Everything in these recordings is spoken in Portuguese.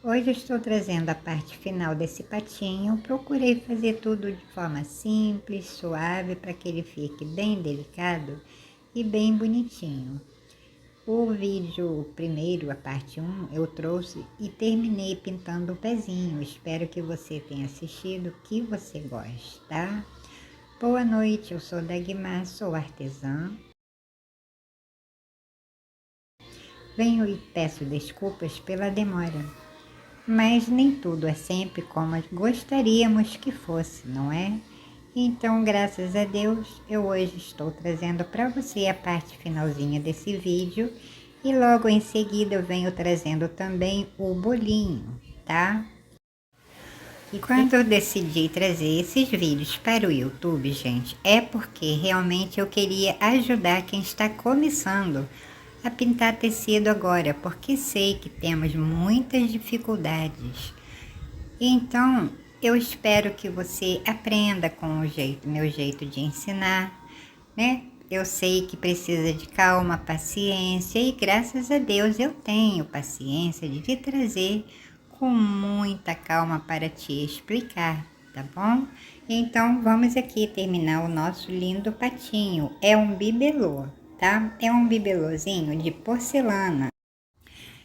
Hoje eu estou trazendo a parte final desse patinho. Procurei fazer tudo de forma simples, suave, para que ele fique bem delicado e bem bonitinho. O vídeo primeiro, a parte 1, eu trouxe e terminei pintando o pezinho. Espero que você tenha assistido, que você goste, tá? Boa noite, eu sou Dagmar, sou artesã. Venho e peço desculpas pela demora, mas nem tudo é sempre como gostaríamos que fosse, não é? Então, graças a Deus, eu hoje estou trazendo para você a parte finalzinha desse vídeo e logo em seguida eu venho trazendo também o bolinho, tá? E quando eu decidi trazer esses vídeos para o YouTube, gente, é porque realmente eu queria ajudar quem está começando a pintar tecido agora, porque sei que temos muitas dificuldades. Então, eu espero que você aprenda com meu jeito de ensinar, né? Eu sei que precisa de calma, paciência e graças a Deus eu tenho paciência de te trazer com muita calma para te explicar, tá bom? Então, vamos aqui terminar o nosso lindo patinho. É um bibelô, tá? É um bibelôzinho de porcelana.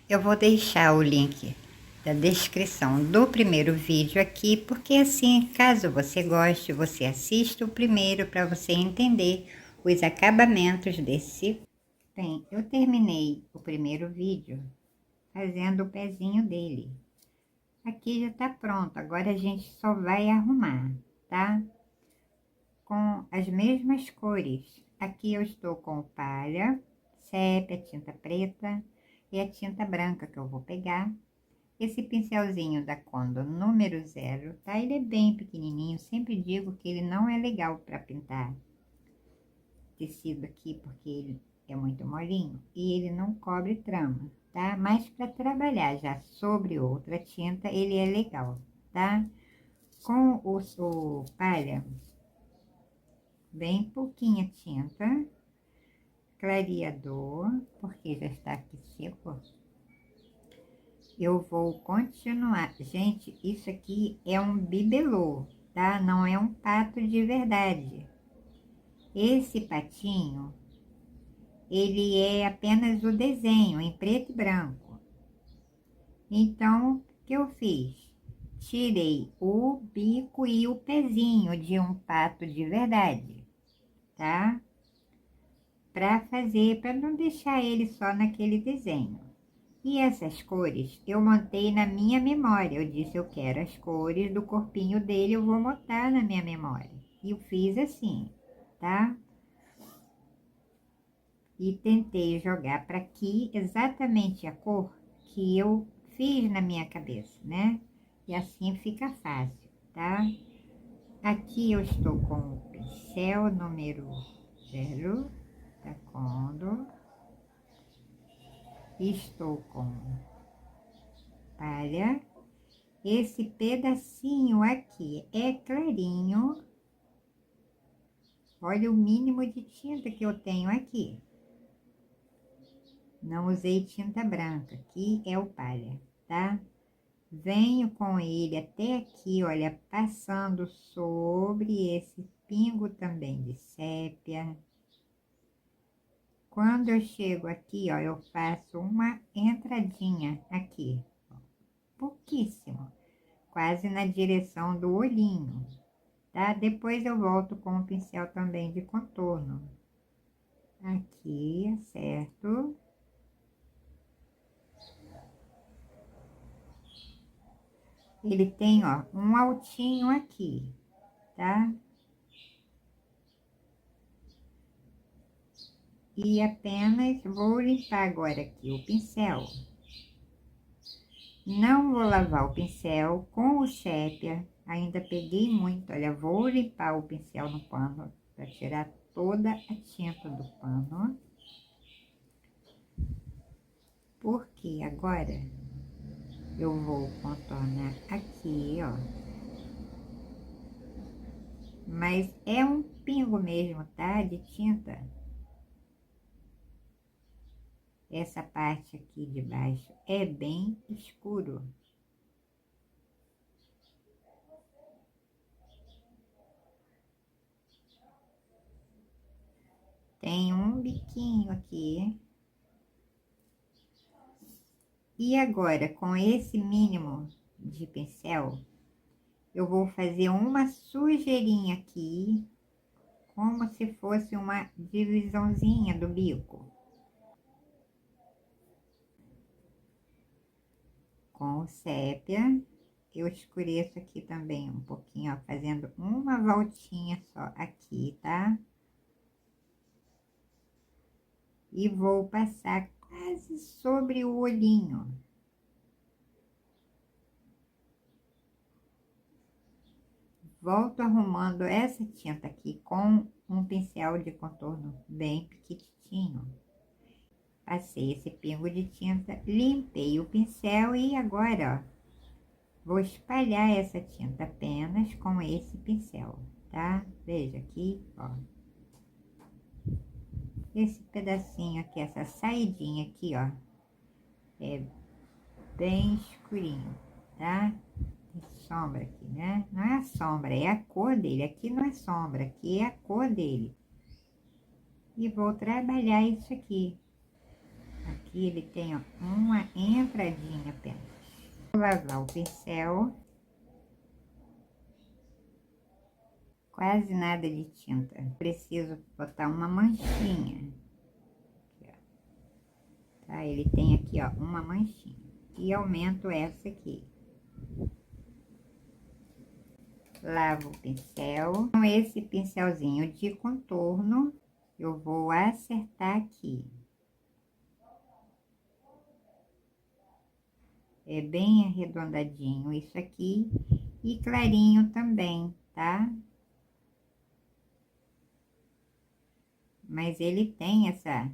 Eu vou deixar o link da descrição do primeiro vídeo aqui, porque assim, caso você goste, você assista o primeiro para você entender os acabamentos desse. Bem, eu terminei o primeiro vídeo fazendo o pezinho dele. Aqui já tá pronto, agora a gente só vai arrumar, tá? Com as mesmas cores. Aqui eu estou com palha, sépia, tinta preta e a tinta branca que eu vou pegar. Esse pincelzinho da Condo número 0, tá? Ele é bem pequenininho, sempre digo que ele não é legal para pintar tecido aqui, porque ele é muito molinho e ele não cobre trama, tá? Mas para trabalhar já sobre outra tinta, ele é legal, tá? Com o palha, bem pouquinha tinta, clareador, porque já está aqui seco. Eu vou continuar. Gente, isso aqui é um bibelô, tá? Não é um pato de verdade. Esse patinho, ele é apenas o desenho em preto e branco. Então, o que eu fiz? Tirei o bico e o pezinho de um pato de verdade, tá? Para não deixar ele só naquele desenho. E essas cores eu montei na minha memória. Eu disse, eu quero as cores do corpinho dele, eu vou montar na minha memória. E eu fiz assim, tá? E tentei jogar para aqui exatamente a cor que eu fiz na minha cabeça, né? E assim fica fácil, tá? Aqui eu estou com o pincel número 0 da Condo. Estou com palha. Esse pedacinho aqui é clarinho. Olha o mínimo de tinta que eu tenho aqui. Não usei tinta branca, aqui é o palha, tá? Venho com ele até aqui, olha, passando sobre esse pingo também de sépia. Quando eu chego aqui, ó, eu faço uma entradinha aqui, ó, pouquíssimo, quase na direção do olhinho, tá? Depois eu volto com o pincel também de contorno. Aqui, certo? Ele tem, ó, um altinho aqui, tá? E apenas vou limpar agora aqui o pincel. Não vou lavar o pincel com o sépia, ainda peguei muito, olha, vou limpar o pincel no pano para tirar toda a tinta do pano. Porque agora eu vou contornar aqui, ó. Mas é um pingo mesmo, tá? De tinta. Essa parte aqui de baixo é bem escuro. tem um biquinho aqui. E agora, com esse mínimo de pincel, eu vou fazer uma sujeirinha aqui, como se fosse uma divisãozinha do bico. Com o sépia, eu escureço aqui também um pouquinho, ó, fazendo uma voltinha só aqui, tá? E vou passar quase sobre o olhinho. Volto arrumando essa tinta aqui com um pincel de contorno bem pequitinho. Passei esse pingo de tinta, limpei o pincel e agora, ó, vou espalhar essa tinta apenas com esse pincel, tá? Veja aqui, ó. Esse pedacinho aqui, essa saidinha aqui, ó, é bem escurinho, tá? Tem sombra aqui, né? Não é a sombra, é a cor dele. Aqui não é sombra, aqui é a cor dele. E vou trabalhar isso aqui. Aqui ele tem, ó, uma entradinha apenas. Vou lavar o pincel. Quase nada de tinta. Preciso botar uma manchinha. Aqui, ó. Tá? Ele tem aqui, ó, uma manchinha. E aumento essa aqui. Lavo o pincel. Com esse pincelzinho de contorno, eu vou acertar aqui. É bem arredondadinho isso aqui e clarinho também, tá? Mas ele tem essa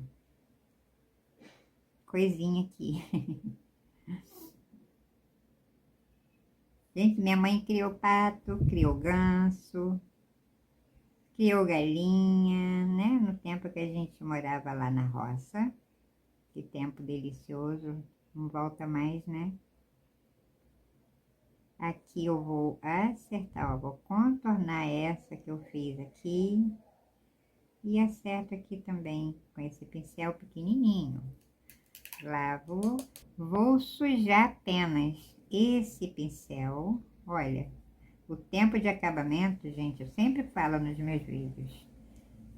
coisinha aqui. Gente, minha mãe criou pato, criou ganso, criou galinha, né? No tempo que a gente morava lá na roça. Que tempo delicioso, não volta mais, né? Aqui eu vou acertar, ó, vou contornar essa que eu fiz aqui. E acerto aqui também com esse pincel pequenininho. Lavo, vou sujar apenas esse pincel. Olha, o tempo de acabamento, gente, eu sempre falo nos meus vídeos,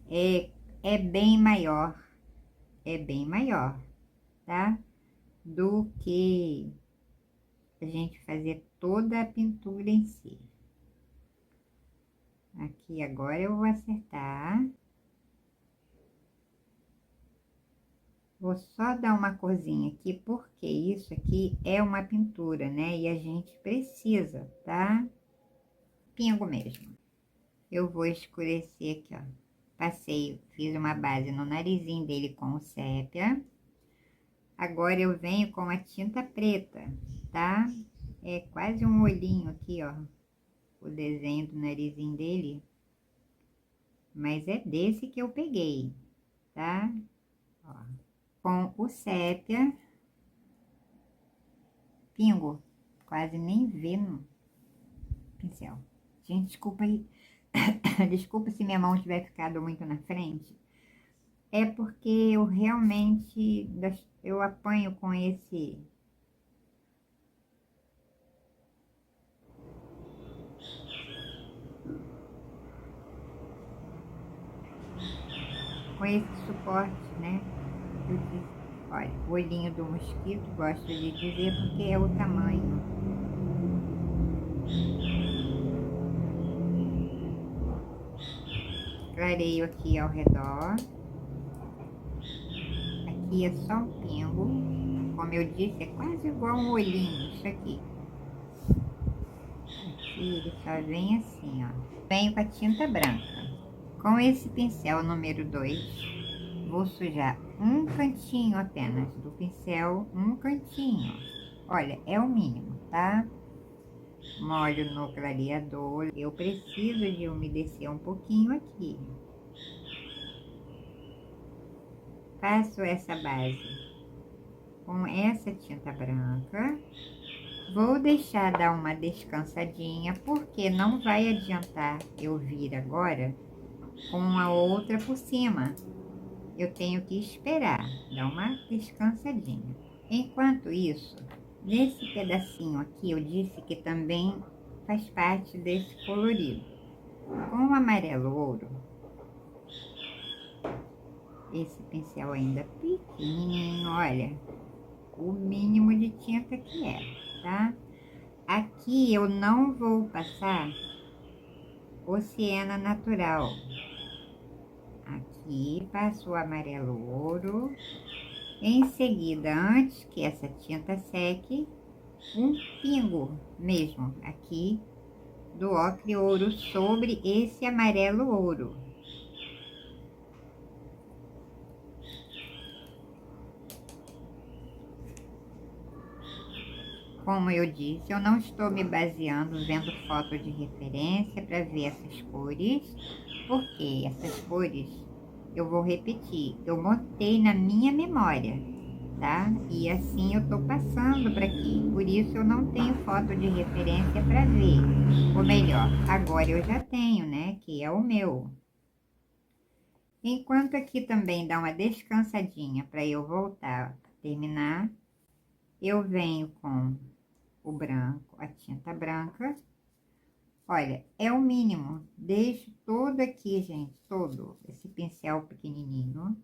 é bem maior, tá? Do que a gente fazer toda a pintura em si. Aqui agora eu vou acertar. Vou só dar uma corzinha aqui, porque isso aqui é uma pintura, né? E a gente precisa, tá? Pingo mesmo. Eu vou escurecer aqui, ó. Passei, fiz uma base no narizinho dele com o sépia. Agora eu venho com a tinta preta, tá? É quase um olhinho aqui, ó. O desenho do narizinho dele. Mas é desse que eu peguei, tá? Ó. Com o sépia, pingo, quase nem vê no pincel. Gente, desculpa aí, desculpa se minha mão tiver ficado muito na frente, é porque eu realmente, eu apanho com esse suporte, né? Olha, o olhinho do mosquito, gosto de dizer, porque é o tamanho. Clareio aqui ao redor. Aqui é só um pingo. Como eu disse, é quase igual um olhinho, isso aqui. Aqui ele só vem assim, ó. Venho com a tinta branca. Com esse pincel número 2, vou sujar um cantinho apenas do pincel, um cantinho. Olha, é o mínimo, tá? Molho no clareador. Eu preciso de umedecer um pouquinho aqui. Faço essa base com essa tinta branca. Vou deixar dar uma descansadinha, porque não vai adiantar eu vir agora com a outra por cima. eu tenho que esperar, dar uma descansadinha. Enquanto isso, nesse pedacinho aqui, eu disse que também faz parte desse colorido. Com o amarelo ouro, esse pincel ainda pequenininho, olha, o mínimo de tinta que é, tá? Aqui eu não vou passar o siena natural. Aqui passo o amarelo ouro. Em seguida, antes que essa tinta seque, um pingo mesmo aqui do ocre ouro sobre esse amarelo ouro. Como eu disse, eu não estou me baseando vendo foto de referência para ver essas cores, porque essas cores eu vou repetir, eu montei na minha memória, tá? E assim eu tô passando para aqui, por isso eu não tenho foto de referência para ver. Ou melhor, agora eu já tenho, né? Que é o meu. Enquanto aqui também dá uma descansadinha para eu voltar a terminar, eu venho com o branco, a tinta branca. Olha, é o mínimo. Deixo todo aqui, gente, todo esse pincel pequenininho,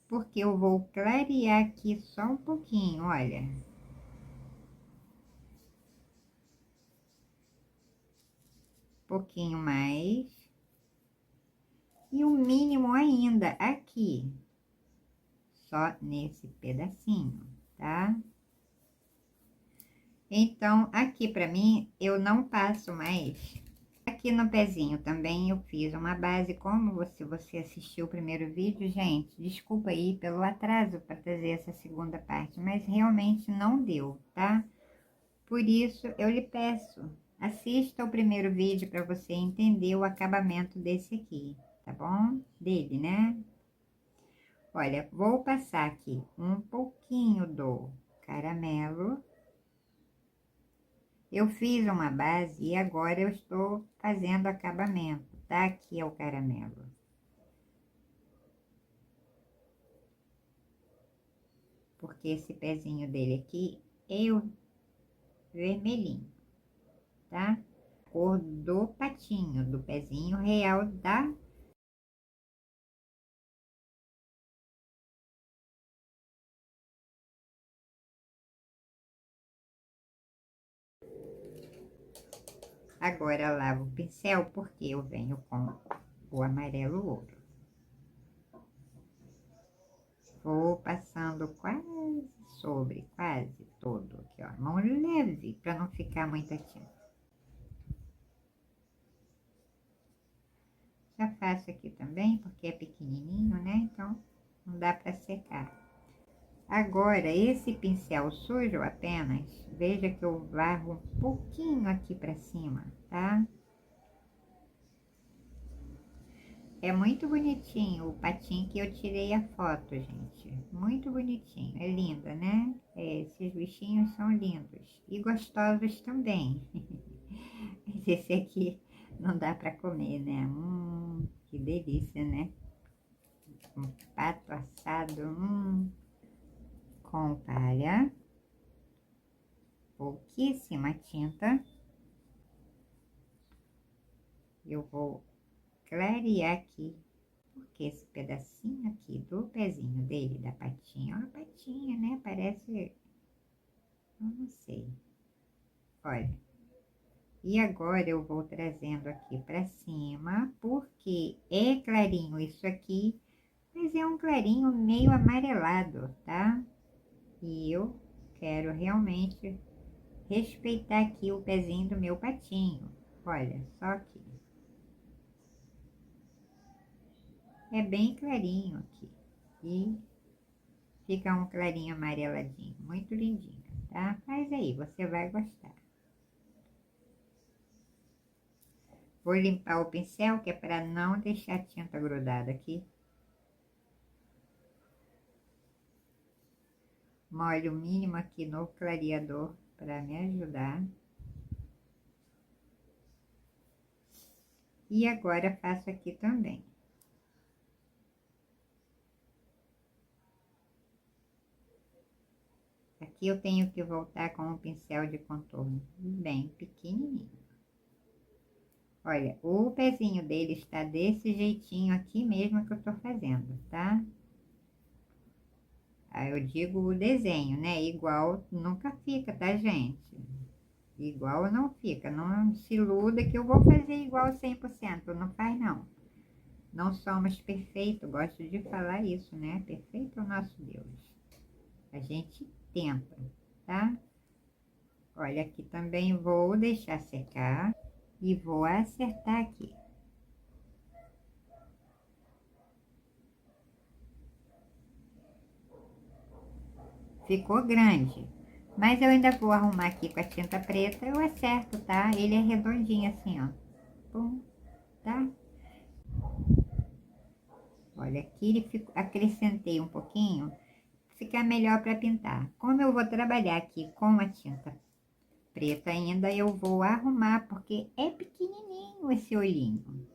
porque eu vou clarear aqui só um pouquinho, olha. Pouquinho mais. E o mínimo ainda aqui, só nesse pedacinho, tá? Então, aqui pra mim, eu não passo mais. Aqui no pezinho também eu fiz uma base, como você assistiu o primeiro vídeo, gente, desculpa aí pelo atraso para trazer essa segunda parte, mas realmente não deu, tá? Por isso, eu lhe peço, assista o primeiro vídeo para você entender o acabamento desse aqui, tá bom? Dele, né? Olha, vou passar aqui um pouquinho do caramelo. Eu fiz uma base e agora eu estou fazendo acabamento, tá? Aqui é o caramelo. Porque esse pezinho dele aqui é o vermelhinho, tá? Cor do patinho, do pezinho real da... Agora lavo o pincel porque eu venho com o amarelo ouro. Vou passando quase sobre, quase todo aqui, ó. Mão leve, para não ficar muita tinta. Já faço aqui também, porque é pequenininho, né? Então, não dá para secar. Agora, esse pincel sujo apenas, veja que eu varro um pouquinho aqui para cima, tá? É muito bonitinho o patinho que eu tirei a foto, gente. Muito bonitinho, é linda, né? Esses bichinhos são lindos e gostosos também. Mas esse aqui não dá para comer, né? Que delícia, né? Um pato assado, com palha, pouquíssima tinta. Eu vou clarear aqui, porque esse pedacinho aqui do pezinho dele, da patinha, ó, a patinha, né? Parece, eu não sei. Olha, e agora eu vou trazendo aqui pra cima, porque é clarinho isso aqui, mas é um clarinho meio amarelado, tá? E eu quero realmente respeitar aqui o pezinho do meu patinho. Olha, só aqui. É bem clarinho aqui. E fica um clarinho amareladinho, muito lindinho, tá? Faz aí, você vai gostar. Vou limpar o pincel, que é para não deixar a tinta grudada aqui. Molho o mínimo aqui no clareador para me ajudar. E agora faço aqui também. Aqui eu tenho que voltar com um pincel de contorno bem pequenininho. Olha, o pezinho dele está desse jeitinho aqui mesmo que eu tô fazendo, tá? Aí eu digo o desenho, né? Igual nunca fica, tá, gente? Igual não fica. Não se iluda que eu vou fazer igual 100%. Não faz, não. Não somos perfeitos. Gosto de falar isso, né? Perfeito é o nosso Deus. A gente tenta, tá? Olha, aqui também vou deixar secar e vou acertar aqui. Ficou grande, mas eu ainda vou arrumar aqui com a tinta preta, eu acerto, tá? Ele é redondinho assim, ó. Pum, tá? Olha, aqui ele ficou, acrescentei um pouquinho, ficar melhor para pintar. Como eu vou trabalhar aqui com a tinta preta ainda, eu vou arrumar, porque é pequenininho esse olhinho.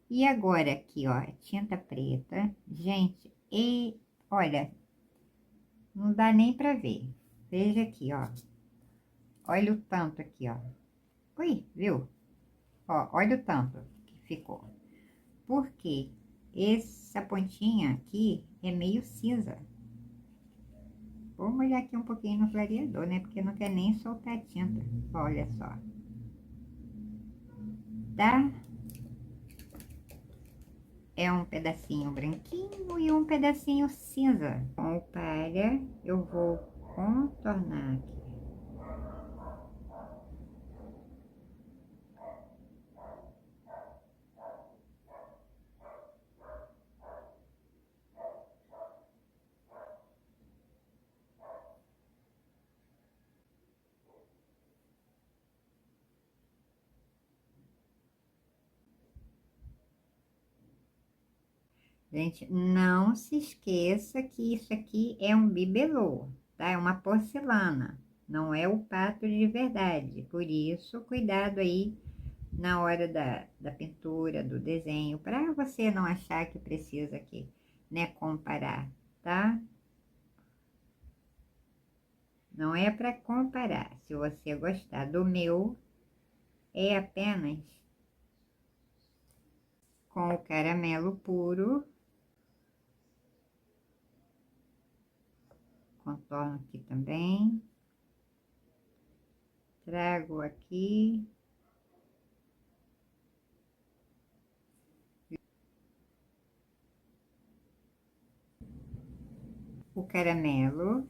E agora aqui, ó, tinta preta, gente, e olha, não dá nem pra ver. Veja aqui, ó. Olha o tanto aqui, ó. Ui, viu? Ó, olha o tanto que ficou. Porque essa pontinha aqui é meio cinza. Vou molhar aqui um pouquinho no clareador, né? Porque não quer nem soltar a tinta. Olha só. Tá? É um pedacinho branquinho e um pedacinho cinza. Com o palha, eu vou contornar aqui. Gente, não se esqueça que isso aqui é um bibelô, tá? É uma porcelana, não é o pato de verdade. Por isso, cuidado aí na hora da pintura, do desenho, para você não achar que precisa aqui, né, comparar, tá? Não é para comparar. Se você gostar do meu, é apenas com o caramelo puro. Contorno aqui também. Trago aqui. O caramelo.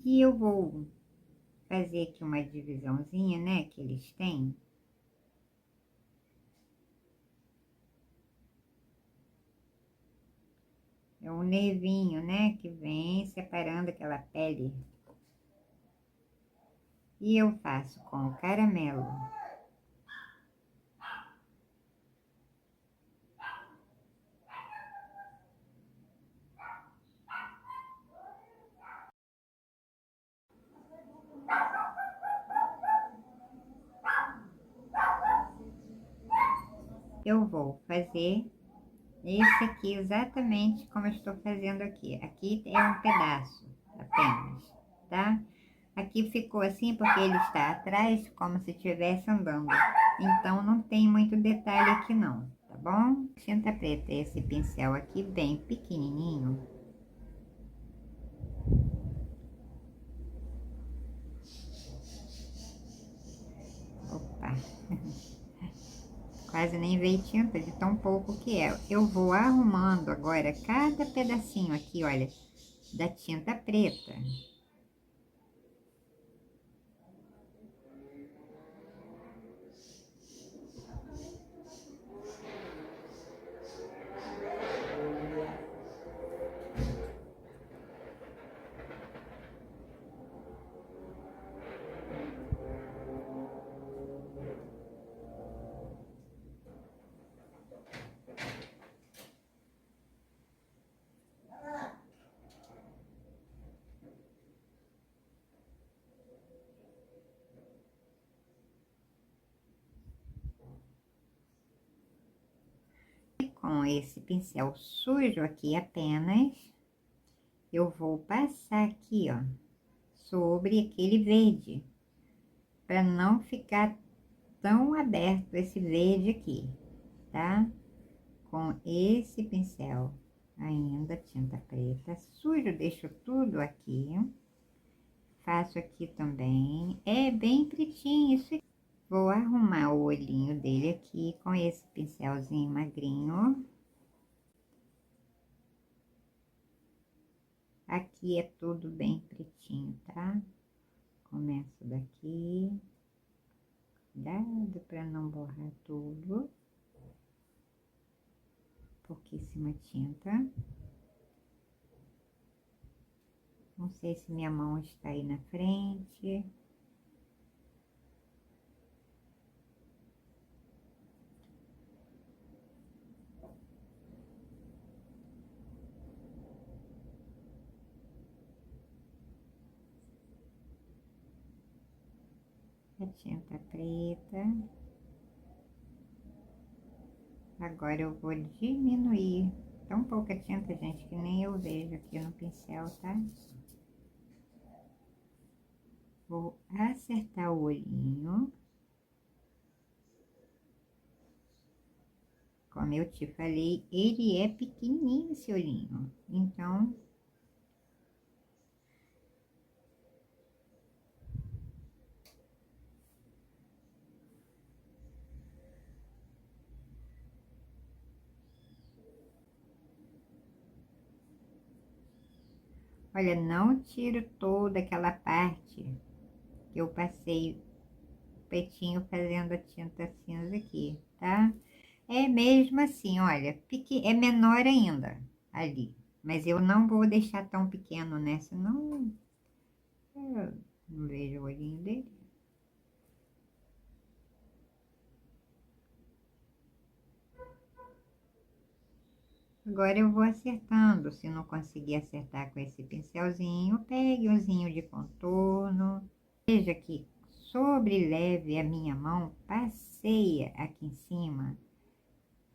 E eu vou fazer aqui uma divisãozinha, né, que eles têm. É um nervinho, né, que vem separando aquela pele. E eu faço com o caramelo. Eu vou fazer esse aqui exatamente como eu estou fazendo aqui. Aqui é um pedaço apenas, tá? Aqui ficou assim porque ele está atrás, como se estivesse andando. Então, não tem muito detalhe aqui não, tá bom? Tinta preta, esse pincel aqui bem pequenininho. Opa! Quase nem veio tinta de tão pouco que é. Eu vou arrumando agora cada pedacinho aqui, olha, da tinta preta. Com esse pincel sujo aqui apenas, eu vou passar aqui, ó, sobre aquele verde, para não ficar tão aberto esse verde aqui, tá? Com esse pincel ainda tinta preta, sujo, deixo tudo aqui. Faço aqui também, é bem pretinho isso aqui. Vou arrumar o olhinho dele aqui com esse pincelzinho magrinho. Aqui é tudo bem pretinho, tá? Começo daqui. Cuidado para não borrar tudo. Pouquíssima tinta. Não sei se minha mão está aí na frente. A tinta preta. Agora eu vou diminuir. Tão pouca tinta, gente, que nem eu vejo aqui no pincel, tá? Vou acertar o olhinho. Como eu te falei, ele é pequenininho esse olhinho. Então, olha, não tiro toda aquela parte que eu passei o pretinho fazendo a tinta cinza aqui, tá? É mesmo assim, olha, é menor ainda ali. Mas eu não vou deixar tão pequeno, né? Senão eu não vejo o olhinho dele. Agora eu vou acertando. Se não conseguir acertar com esse pincelzinho, pegue um zinho de contorno. Veja que sobre leve a minha mão passeia aqui em cima.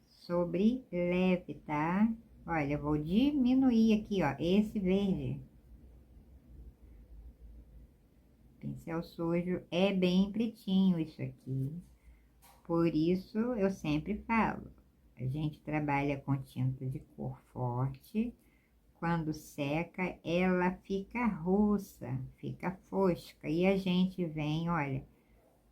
Sobre leve, tá? Olha, eu vou diminuir aqui, ó, esse verde. Pincel sujo é bem pretinho isso aqui. Por isso eu sempre falo, a gente trabalha com tinta de cor forte. Quando seca, ela fica russa, fica fosca. E a gente vem, olha,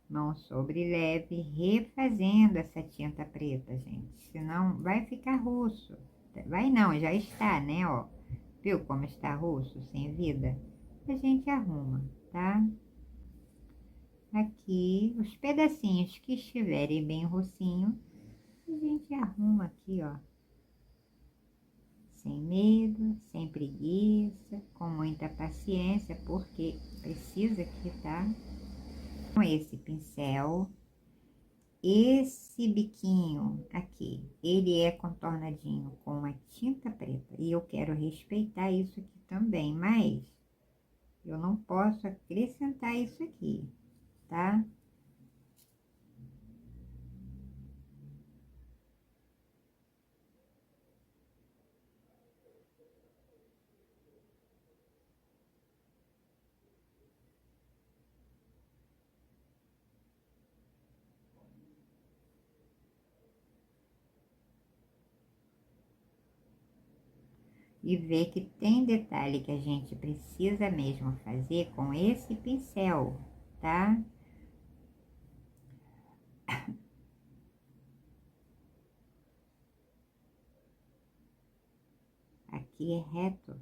mão sobre leve, refazendo essa tinta preta, gente. Senão vai ficar russo. Vai não, já está, né, ó. Viu como está russo, sem vida? A gente arruma, tá? Aqui, os pedacinhos que estiverem bem rossinho, a gente arruma aqui, ó. Sem medo, sem preguiça, com muita paciência, porque precisa que tá com esse pincel. Esse biquinho aqui, ele é contornadinho com a tinta preta e eu quero respeitar isso aqui também, mas eu não posso acrescentar isso aqui, tá? E ver que tem detalhe que a gente precisa mesmo fazer com esse pincel, tá? Aqui é reto.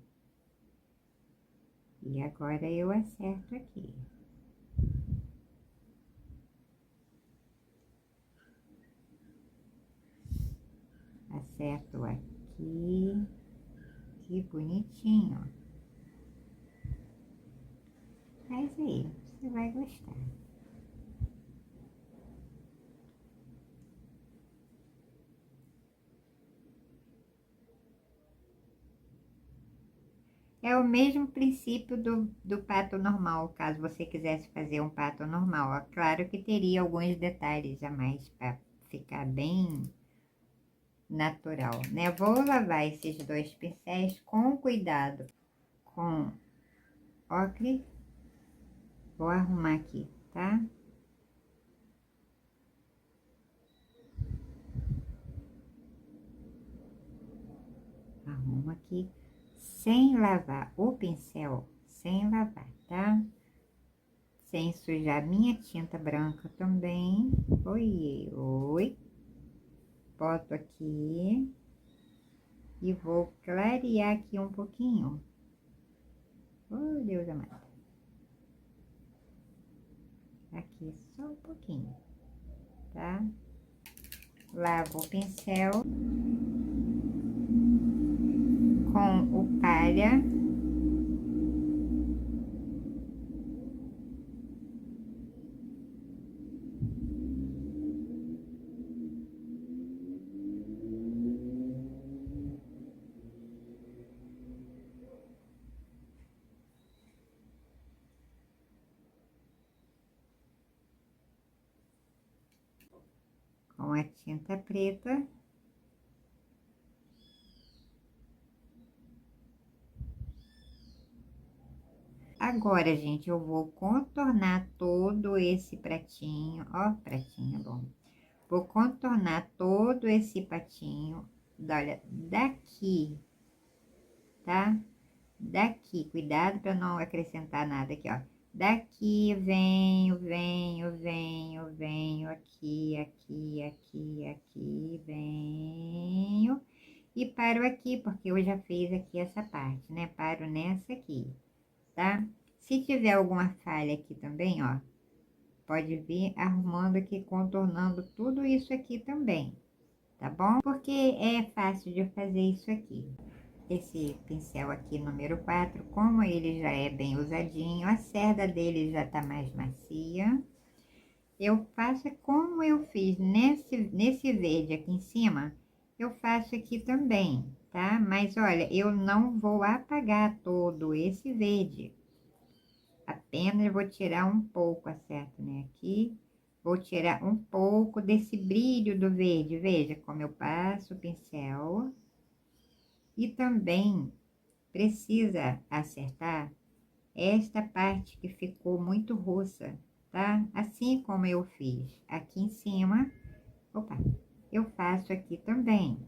E agora eu acerto aqui. Acerto aqui. Que bonitinho. Faz aí, você vai gostar. É o mesmo princípio do pato normal, caso você quisesse fazer um pato normal. É claro que teria alguns detalhes a mais para ficar bem natural, né? Vou lavar esses dois pincéis com cuidado. com ocre. Vou arrumar aqui, tá? Arrumo aqui, sem lavar o pincel, sem lavar, tá? Sem sujar minha tinta branca também. Oi, oi. Boto aqui e vou clarear aqui um pouquinho. Oh, Deus amado. Aqui só um pouquinho, tá? Lavo o pincel com o palha. Com a tinta preta. Agora, gente, eu vou contornar todo esse pratinho, ó, pratinho bom. Vou contornar todo esse patinho, olha, daqui, tá? Daqui, cuidado para não acrescentar nada aqui, ó. Daqui, venho, aqui, venho. E paro aqui, porque eu já fiz aqui essa parte, né? Paro nessa aqui, tá? Se tiver alguma falha aqui também, ó, pode vir arrumando aqui, contornando tudo isso aqui também, tá bom? Porque é fácil de fazer isso aqui. Esse pincel aqui, número 4, como ele já é bem usadinho, a cerda dele já tá mais macia. Eu faço como eu fiz nesse verde aqui em cima, eu faço aqui também, tá? Mas olha, eu não vou apagar todo esse verde. Apenas vou tirar um pouco, acerto, né? Aqui, vou tirar um pouco desse brilho do verde. Veja como eu passo o pincel. E também precisa acertar esta parte que ficou muito roxa, tá? Assim como eu fiz aqui em cima, opa, eu faço aqui também.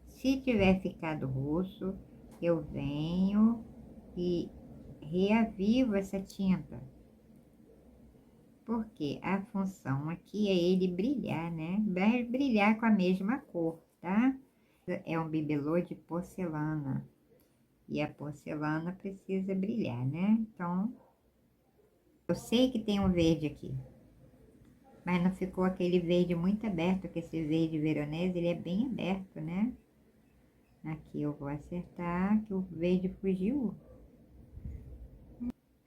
Se tiver ficado roxo, eu venho e reavivo essa tinta. Porque a função aqui é ele brilhar, né? Vai brilhar com a mesma cor, tá? É um bibelô de porcelana. E a porcelana precisa brilhar, né? Então, eu sei que tem um verde aqui. Mas não ficou aquele verde muito aberto, que esse verde veronese, ele é bem aberto, né? Aqui eu vou acertar, que o verde fugiu.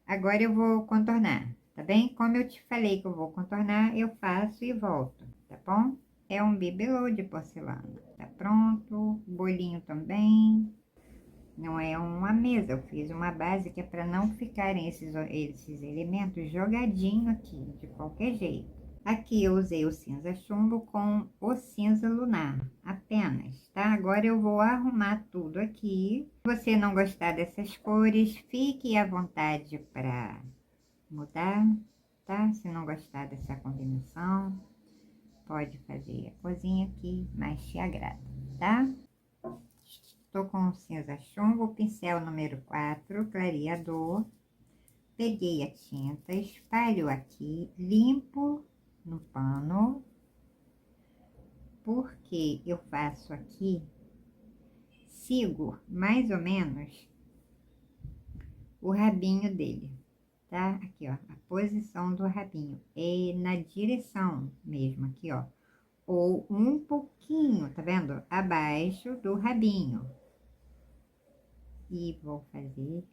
Agora eu vou contornar, tá bem? Como eu te falei que eu vou contornar, eu faço e volto, tá bom? É um bibelô de porcelana. Tá pronto, bolinho também. Não é uma mesa, eu fiz uma base que é para não ficarem esses elementos jogadinho aqui, de qualquer jeito. Aqui eu usei o cinza chumbo com o cinza lunar, apenas, tá? Agora eu vou arrumar tudo aqui. Se você não gostar dessas cores, fique à vontade para mudar, tá? Se não gostar dessa combinação, pode fazer a cozinha aqui, mais te agrada, tá? Estou com o cinza chumbo, pincel número 4, clareador. Peguei a tinta, espalho aqui, limpo no pano. Porque eu faço aqui, sigo mais ou menos o rabinho dele, tá? Aqui, ó, a posição do rabinho é na direção mesmo, aqui, ó, ou um pouquinho, tá vendo? Abaixo do rabinho. E vou fazer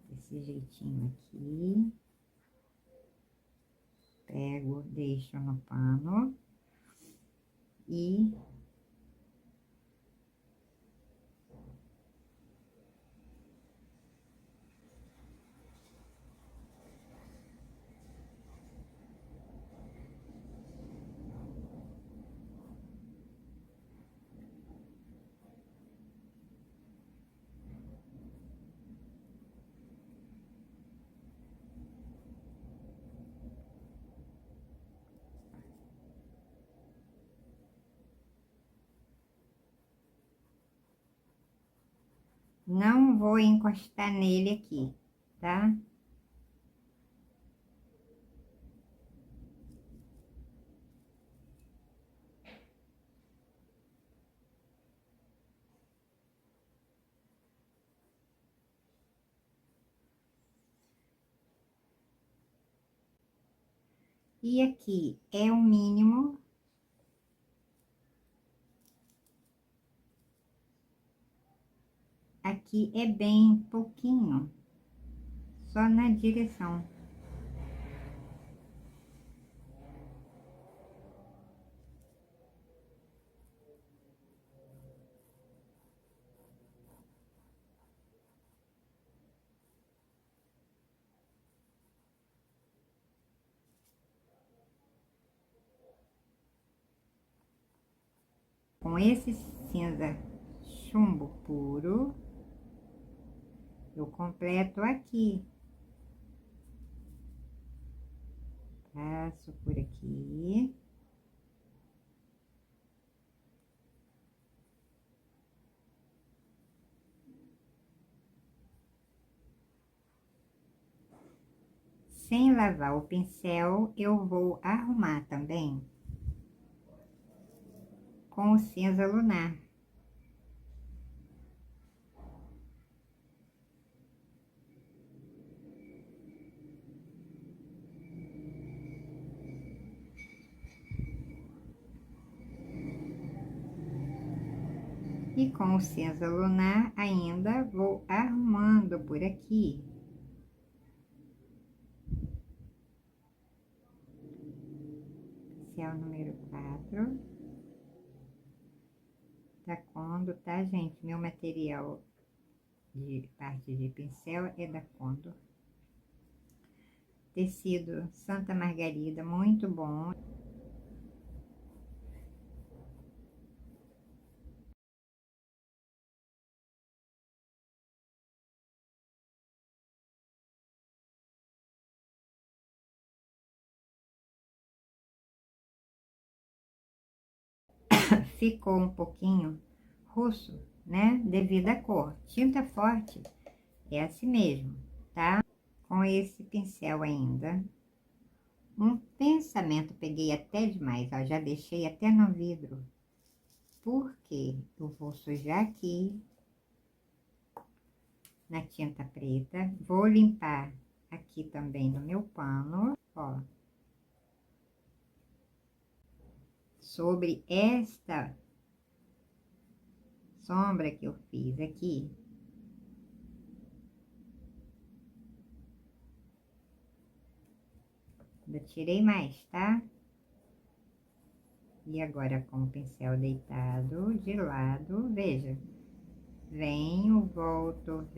desse jeitinho aqui. Pego, deixo no pano e Não vou encostar nele aqui, tá? E aqui é o mínimo. Aqui é bem pouquinho, só na direção. Com esse cinza chumbo puro, eu completo aqui. Passo por aqui. Sem lavar o pincel, eu vou arrumar também com o cinza lunar. E com o cinza lunar ainda vou arrumando por aqui. Pincel número 4. Da Condo, tá, gente? Meu material de parte de pincel é da Condo. Tecido Santa Margarida, muito bom. Ficou um pouquinho russo, né? Devido à cor. Tinta forte é assim mesmo, tá? Com esse pincel ainda. Um pensamento, peguei até demais, ó, já deixei até no vidro. Porque eu vou sujar aqui na tinta preta. Vou limpar aqui também no meu pano, ó. Sobre esta sombra que eu fiz aqui, ainda tirei mais, tá? E agora com o pincel deitado de lado, veja, venho, volto.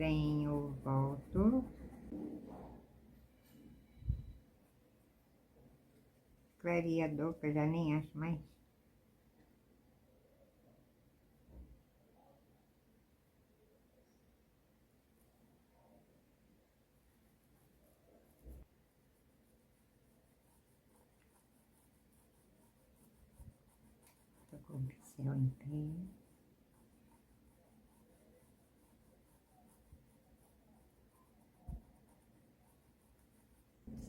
Clareador, que eu já nem acho mais. Tô com o pincel em pé.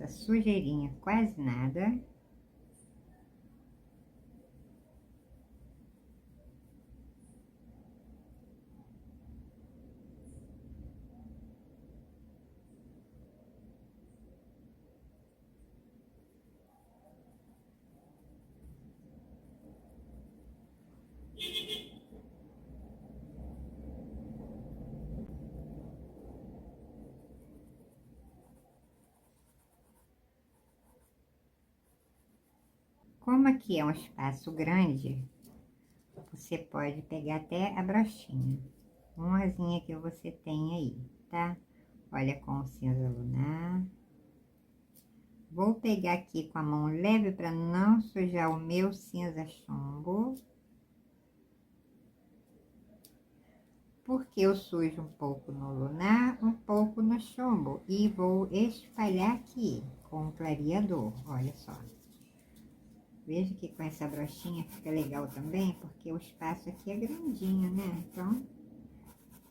Essa sujeirinha quase nada. Como aqui é um espaço grande, você pode pegar até a brochinha, umazinha que você tem aí, tá? Olha, com o cinza lunar. Vou pegar aqui com a mão leve para não sujar o meu cinza chumbo. Porque eu sujo um pouco no lunar, um pouco no chumbo. E vou espalhar aqui com o clareador, olha só. Veja que com essa brochinha fica legal também, porque o espaço aqui é grandinho, né? Então,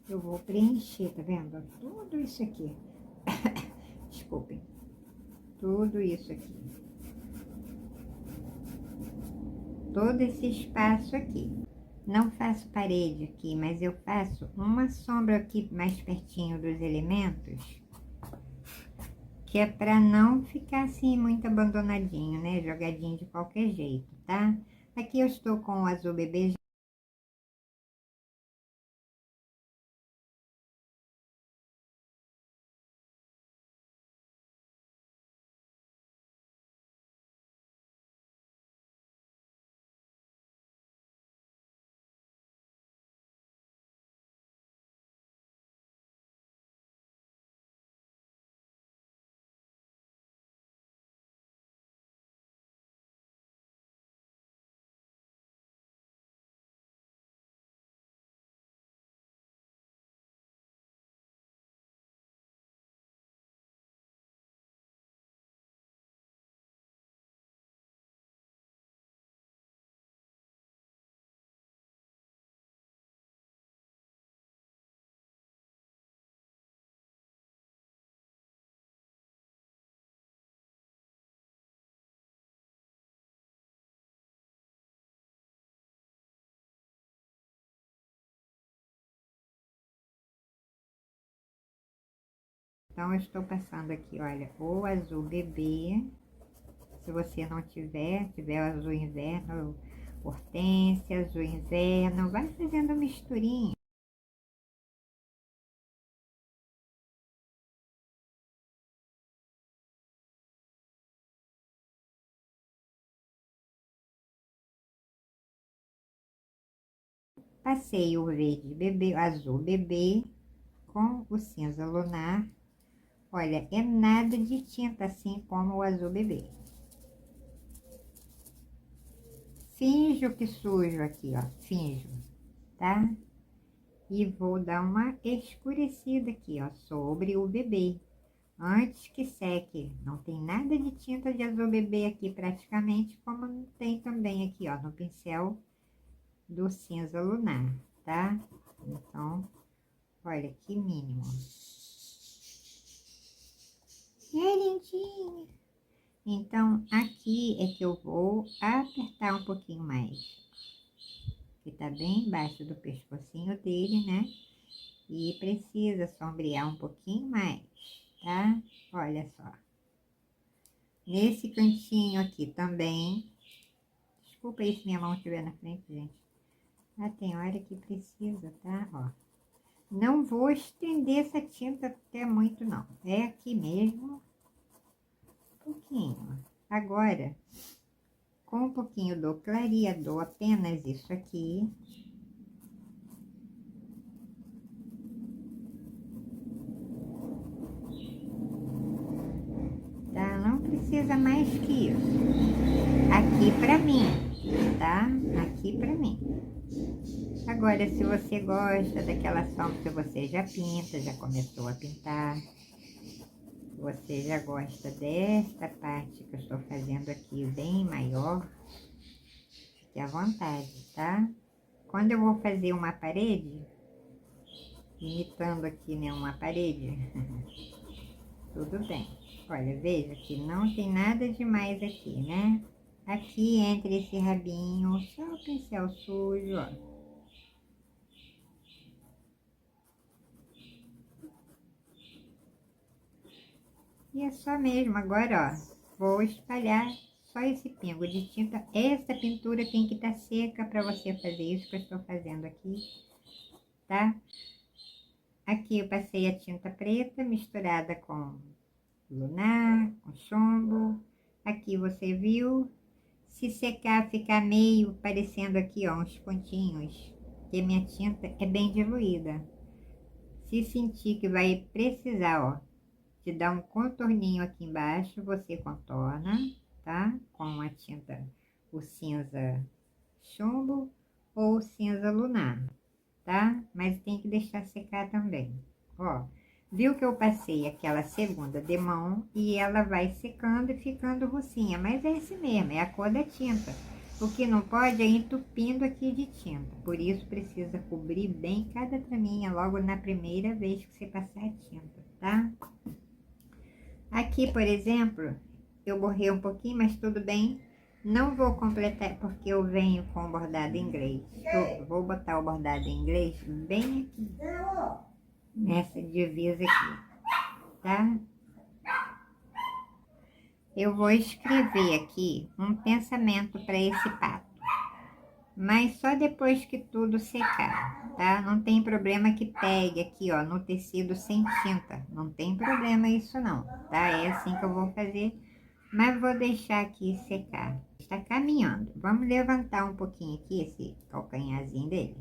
eu vou preencher, tá vendo? Tudo isso aqui. Desculpem. Tudo isso aqui. Todo esse espaço aqui. Não faço parede aqui, mas eu faço uma sombra aqui mais pertinho dos elementos, que é para não ficar assim muito abandonadinho, né? Jogadinho de qualquer jeito, tá? Aqui eu estou com o azul bebê. Então, eu estou passando aqui, olha, o azul bebê. Se você não tiver o azul inverno, hortênsia, azul inverno, vai fazendo misturinha. Passei o verde bebê, o azul bebê com o cinza lunar. Olha, é nada de tinta assim como o azul bebê. Finjo que sujo aqui, ó, finjo, tá? E vou dar uma escurecida aqui, ó, sobre o bebê. Antes que seque, não tem nada de tinta de azul bebê aqui praticamente, como não tem também aqui, ó, no pincel do cinza lunar, tá? Então, olha que mínimo. E aí, lindinha? Então, aqui é que eu vou apertar um pouquinho mais. Que tá bem embaixo do pescocinho dele, né? E precisa sombrear um pouquinho mais, tá? Olha só. Nesse cantinho aqui também. Desculpa aí se minha mão estiver na frente, gente. Ah, tem hora que precisa, tá? Ó. Não vou estender essa tinta até muito, não. É aqui mesmo. Um pouquinho. Agora, com um pouquinho do clareador, apenas isso aqui. Tá? Não precisa mais que isso. Aqui pra mim, tá? Aqui pra mim. Agora, se você gosta daquela sombra que você já pinta, já começou a pintar, você já gosta desta parte que eu estou fazendo aqui bem maior, fique à vontade, tá? Quando eu vou fazer uma parede, imitando aqui, né, uma parede, tudo bem. Olha, veja que não tem nada demais aqui, né? Aqui entre esse rabinho, só o pincel sujo, ó. E é só mesmo, agora, ó, vou espalhar só esse pingo de tinta. Essa pintura tem que estar seca para você fazer isso que eu estou fazendo aqui, tá? Aqui eu passei a tinta preta misturada com lunar, com chumbo. Aqui você viu. Se secar, ficar meio parecendo aqui, ó, uns pontinhos, que minha tinta é bem diluída. Se sentir que vai precisar, ó, de dar um contorninho aqui embaixo, você contorna, tá? Com a tinta, o cinza chumbo ou o cinza lunar, tá? Mas tem que deixar secar também, ó. Viu que eu passei aquela segunda demão e ela vai secando e ficando rocinha, mas é esse mesmo, é a cor da tinta. O que não pode é entupindo aqui de tinta. Por isso precisa cobrir bem cada traminha logo na primeira vez que você passar a tinta, tá? Aqui, por exemplo, eu borrei um pouquinho, mas tudo bem. Não vou completar porque eu venho com o bordado em inglês. Eu vou botar o bordado em inglês bem aqui, nessa divisa aqui, tá? Eu vou escrever aqui um pensamento para esse pato, mas só depois que tudo secar, tá? Não tem problema que pegue aqui, ó, no tecido sem tinta. Não tem problema isso não, tá? É assim que eu vou fazer, mas vou deixar aqui secar. Está caminhando. Vamos levantar um pouquinho aqui esse calcanharzinho dele.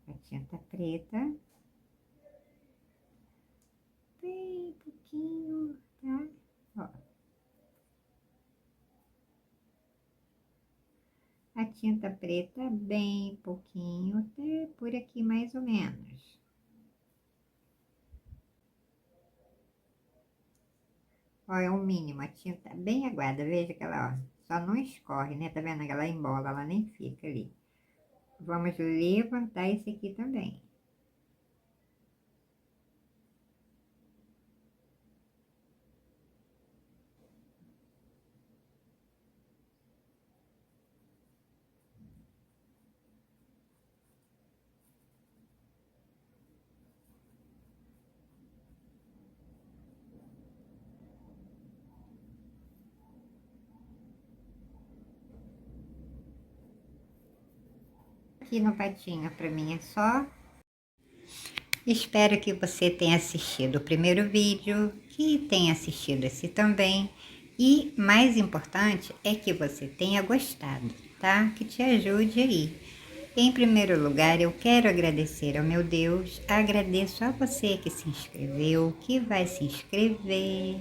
A tinta preta. Bem pouquinho, tá? Ó. A tinta preta bem pouquinho, até por aqui mais ou menos. Ó, é o mínimo, a tinta bem aguada, veja que ela, ó, só não escorre, né? Tá vendo? Ela embola, ela nem fica ali. Vamos levantar esse aqui também. Aqui no patinho pra mim é só. Espero que você tenha assistido o primeiro vídeo, que tenha assistido esse também. E mais importante é que você tenha gostado, tá? Que te ajude aí. Em primeiro lugar, eu quero agradecer ao meu Deus, agradeço a você que se inscreveu, que vai se inscrever.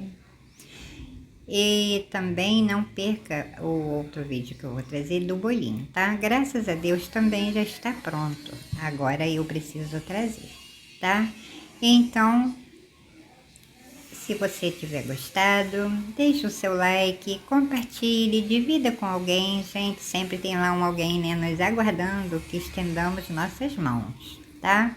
E também não perca o outro vídeo que eu vou trazer do bolinho, tá? Graças a Deus também já está pronto. Agora eu preciso trazer, tá? Então, se você tiver gostado, deixe o seu like, compartilhe, divida com alguém. Gente, sempre tem lá um alguém, né, nos aguardando que estendamos nossas mãos, tá?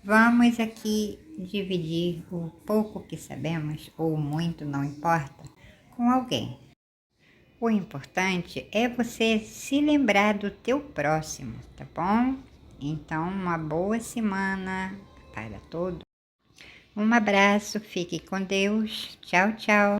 Vamos aqui dividir o pouco que sabemos, ou muito, não importa, com alguém. O importante é você se lembrar do teu próximo, tá bom? Então, uma boa semana para todos. Um abraço, fique com Deus. Tchau, tchau.